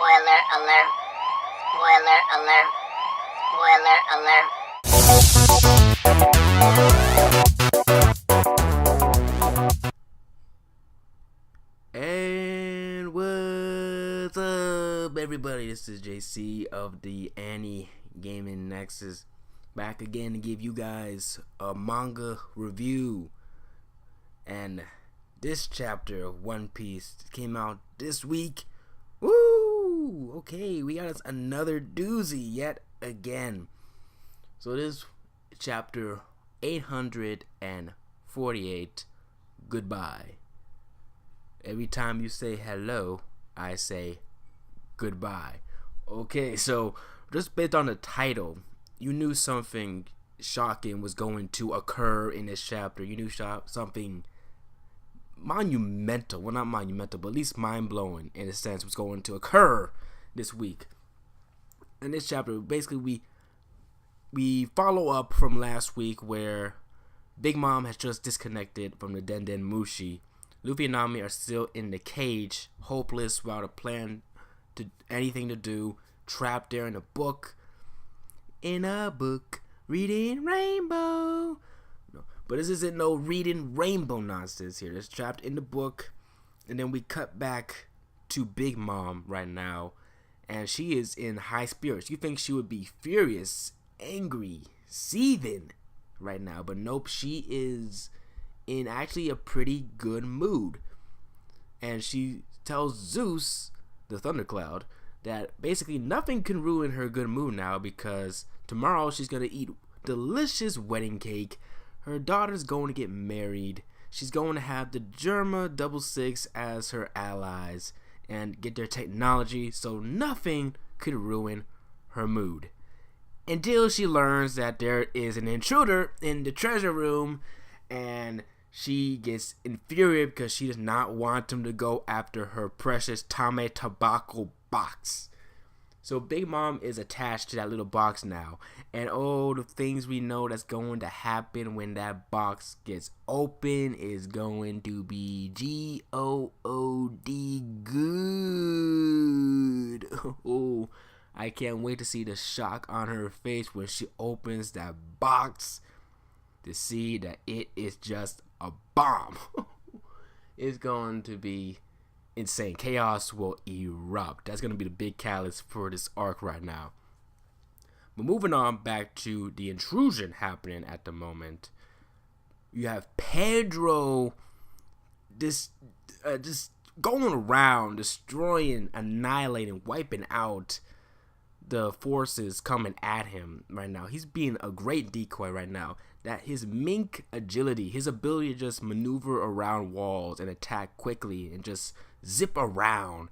Spoiler alert. Spoiler alert. Spoiler alert. And what's up, everybody? This is JC of the Annie Gaming Nexus, back again to give you guys a manga review. And this chapter of One Piece came out this week. Woo! Okay, we got us another doozy yet again. So this chapter 848, goodbye. Every time you say hello, I say goodbye. Okay, so just based on the title, you knew something shocking was going to occur in this chapter. You knew something monumental, well, not monumental, but at least mind-blowing in a sense, was going to occur this week. In this chapter, basically we follow up from last week where Big Mom has just disconnected from the Den Den Mushi. Luffy and Nami are still in the cage, hopeless, without a plan to anything to do, trapped there in a book, reading Rainbow. No, but this isn't no reading Rainbow nonsense here. It's trapped in the book, and then we cut back to Big Mom right now, and she is in high spirits. You think she would be furious, angry, seething right now, but nope, she is in actually a pretty good mood. And she tells Zeus, the thundercloud, that basically nothing can ruin her good mood now, because tomorrow she's going to eat delicious wedding cake. Her daughter's going to get married. She's going to have the Germa 66 as her allies and get their technology, so nothing could ruin her mood. Until she learns that there is an intruder in the treasure room, and she gets infuriated because she does not want him to go after her precious Tame Tobacco box. So Big Mom is attached to that little box now. And oh, the things we know that's going to happen when that box gets open is going to be G-O-O-D good. Oh, I can't wait to see the shock on her face when she opens that box to see that it is just a bomb. It's going to be insane. Chaos will erupt. That's going to be the big catalyst for this arc right now. But moving on back to the intrusion happening at the moment, you have Pedro just going around, destroying, annihilating, wiping out the forces coming at him right now. He's being a great decoy right now. That his mink agility, his ability to just maneuver around walls and attack quickly and just zip around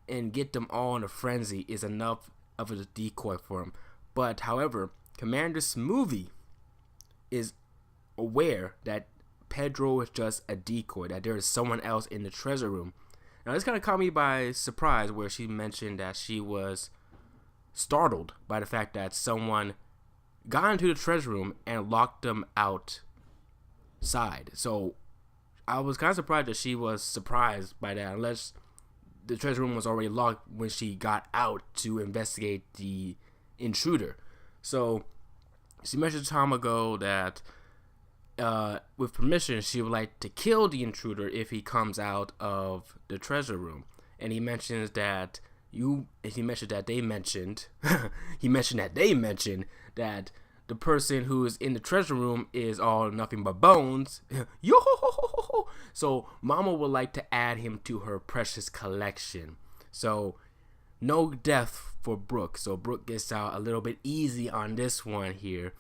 and get them all in a frenzy is enough of a decoy for him. But however, Commander Smoothie is aware that Pedro is just a decoy, that there is someone else in the treasure room. Now this kind of caught me by surprise, where she mentioned that she was startled by the fact that someone got into the treasure room and locked them outside. So I was kind of surprised that she was surprised by that, unless the treasure room was already locked when she got out to investigate the intruder. So she mentioned time ago that with permission she would like to kill the intruder if he comes out of the treasure room. And he mentions that he mentioned that they mentioned that the person who is in the treasure room is all nothing but bones. Yo! So Mama would like to add him to her precious collection. So no death for Brook. So Brook gets out a little bit easy on this one here.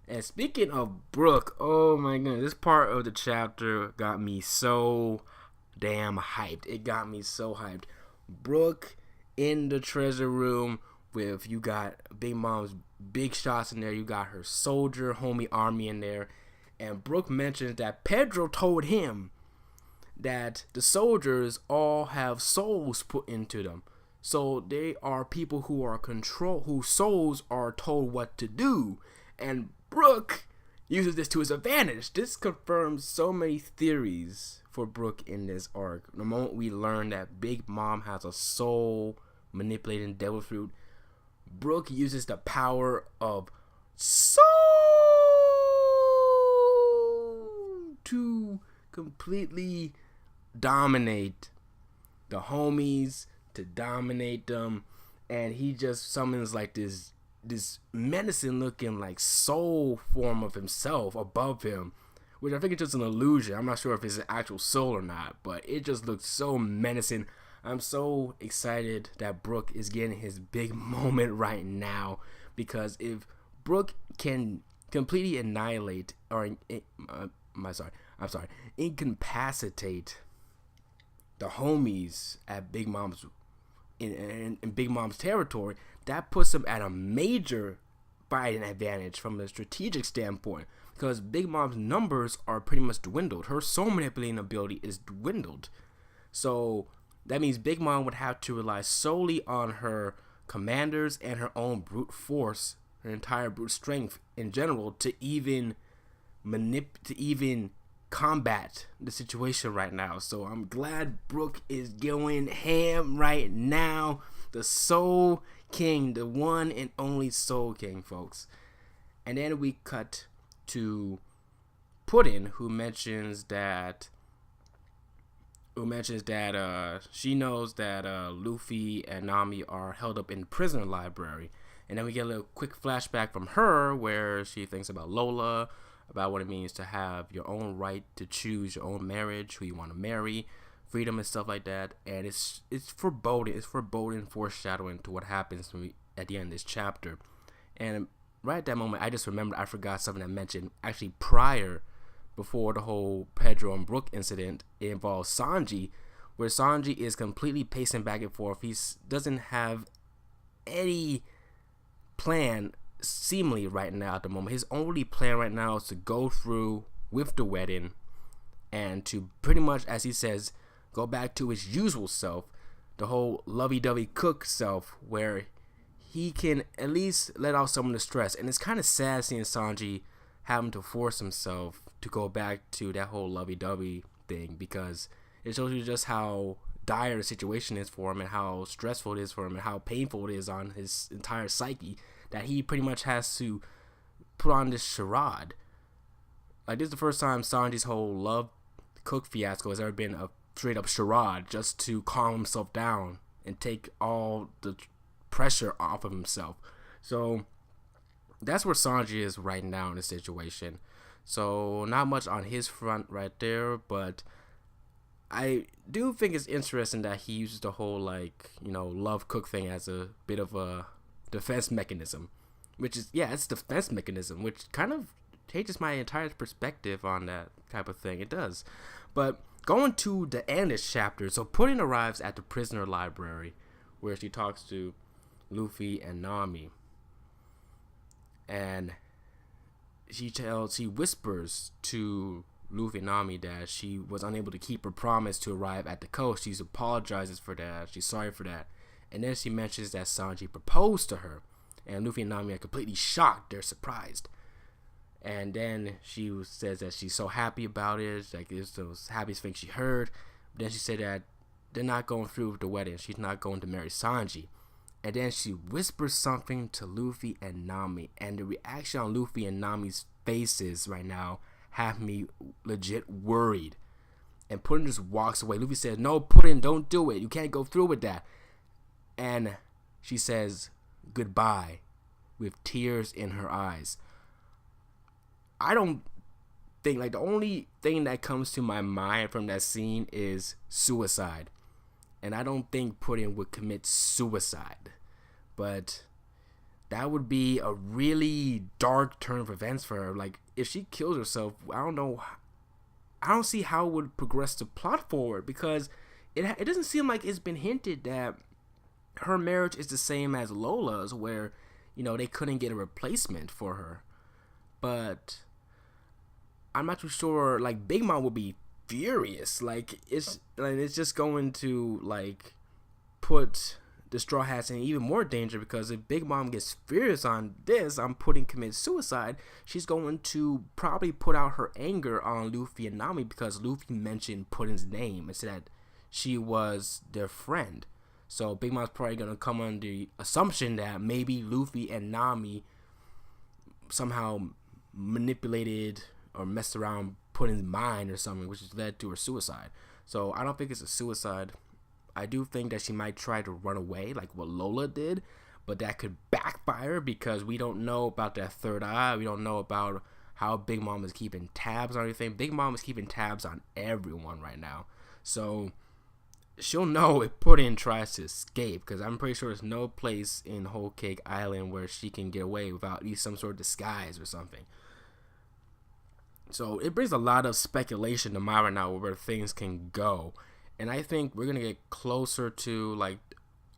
And speaking of Brook, oh my goodness, this part of the chapter got me so damn hyped. It got me so hyped. Brook in the treasure room with, you got Big Mom's big shots in there, you got her soldier homie army in there, and Brook mentions that Pedro told him that the soldiers all have souls put into them, so they are people who are whose souls are told what to do, and Brook uses this to his advantage. This confirms so many theories for Brook in this arc. The moment we learn that Big Mom has a soul manipulating devil fruit, Brook uses the power of soul to completely dominate the homies, to dominate them, and he just summons like this menacing looking like soul form of himself above him, which I think is just an illusion. I'm not sure if it's an actual soul or not, but it just looks so menacing. I'm so excited that Brook is getting his big moment right now, because if Brook can completely annihilate or incapacitate the homies at Big Mom's in Big Mom's territory, that puts him at a major fighting advantage from a strategic standpoint, because Big Mom's numbers are pretty much dwindled. Her soul manipulating ability is dwindled. So that means Big Mom would have to rely solely on her commanders and her own brute force, her entire brute strength in general, to even combat the situation right now. So I'm glad Brook is going ham right now. The Soul King, the one and only Soul King, folks. And then we cut to Puddin, who mentions that she knows that Luffy and Nami are held up in the prisoner library. And then we get a little quick flashback from her where she thinks about Lola, about what it means to have your own right to choose your own marriage, who you want to marry, freedom and stuff like that. And it's foreboding foreshadowing to what happens at the end of this chapter. And right at that moment, I just remembered I forgot something I mentioned actually before the whole Pedro and Brook incident. It involves Sanji, where Sanji is completely pacing back and forth. He doesn't have any plan seemingly right now at the moment. His only plan right now is to go through with the wedding and to pretty much, as he says, go back to his usual self, the whole lovey-dovey cook self, where he can at least let out some of the stress. And it's kind of sad seeing Sanji having to force himself to go back to that whole lovey-dovey thing, because it shows you just how dire the situation is for him and how stressful it is for him and how painful it is on his entire psyche, that he pretty much has to put on this charade. Like, this is the first time Sanji's whole love cook fiasco has ever been a straight up charade, just to calm himself down and take all the pressure off of himself. So that's where Sanji is right now in this situation. So not much on his front right there, but I do think it's interesting that he uses the whole love cook thing as a bit of a defense mechanism, which is, it's defense mechanism, which kind of changes my entire perspective on that type of thing. It does. But going to the end of this chapter, so Puddin arrives at the prisoner library where she talks to Luffy and Nami, and she whispers to Luffy and Nami that she was unable to keep her promise to arrive at the coast. She apologizes for that. She's sorry for that. And then she mentions that Sanji proposed to her. And Luffy and Nami are completely shocked. They're surprised. And then she says that she's so happy about it. Like, it's the happiest thing she heard. But then she said that they're not going through with the wedding. She's not going to marry Sanji. And then she whispers something to Luffy and Nami. And the reaction on Luffy and Nami's faces right now have me legit worried. And Puddin just walks away. Luffy says, "No, Puddin, don't do it. You can't go through with that." And she says goodbye with tears in her eyes. I don't think, the only thing that comes to my mind from that scene is suicide. And I don't think Puddin would commit suicide. But that would be a really dark turn of events for her. Like, if she kills herself, I don't see how it would progress the plot forward, because it doesn't seem like it's been hinted that her marriage is the same as Lola's, where, they couldn't get a replacement for her. But I'm not too sure. Big Mom would be furious. It's just going to put the Straw Hats in even more danger, because if Big Mom gets furious on this, I'm Puddin commits suicide, she's going to probably put out her anger on Luffy and Nami, because Luffy mentioned Puddin's name and said that she was their friend. So Big Mom's probably gonna come on the assumption that maybe Luffy and Nami somehow manipulated or messed around Puddin's mind or something, which has led to her suicide. So I don't think it's a suicide. I do think that she might try to run away like what Lola did, but that could backfire because we don't know about that third eye. We don't know about how Big Mom is keeping tabs on everything. Big Mom is keeping tabs on everyone right now. So she'll know if Puddin tries to escape, because I'm pretty sure there's no place in Whole Cake Island where she can get away without at least some sort of disguise or something. So it brings a lot of speculation to mind right now where things can go. And I think we're going to get closer to, like,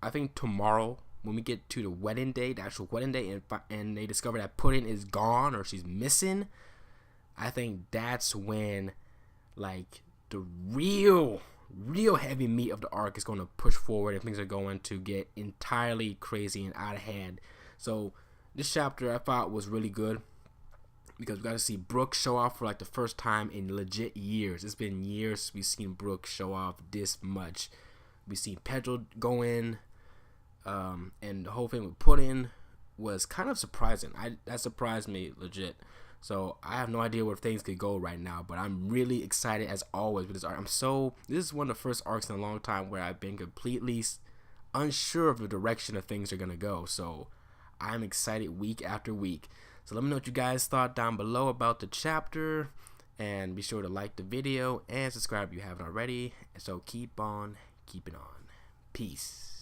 I think tomorrow when we get to the wedding day, the actual wedding day, and they discover that Puddin is gone or she's missing, I think that's when, like, the real heavy meat of the arc is going to push forward and things are going to get entirely crazy and out of hand. So this chapter I thought was really good because we got to see Brook show off for like the first time in legit years. It's been years we've seen Brook show off this much. We've seen Pedro go in, and the whole thing with Puddin was kind of surprising. That surprised me legit. So I have no idea where things could go right now, but I'm really excited as always with this arc. This is one of the first arcs in a long time where I've been completely unsure of the direction of things are gonna go. So I'm excited week after week. So let me know what you guys thought down below about the chapter, and be sure to like the video and subscribe if you haven't already. So keep on keeping on. Peace.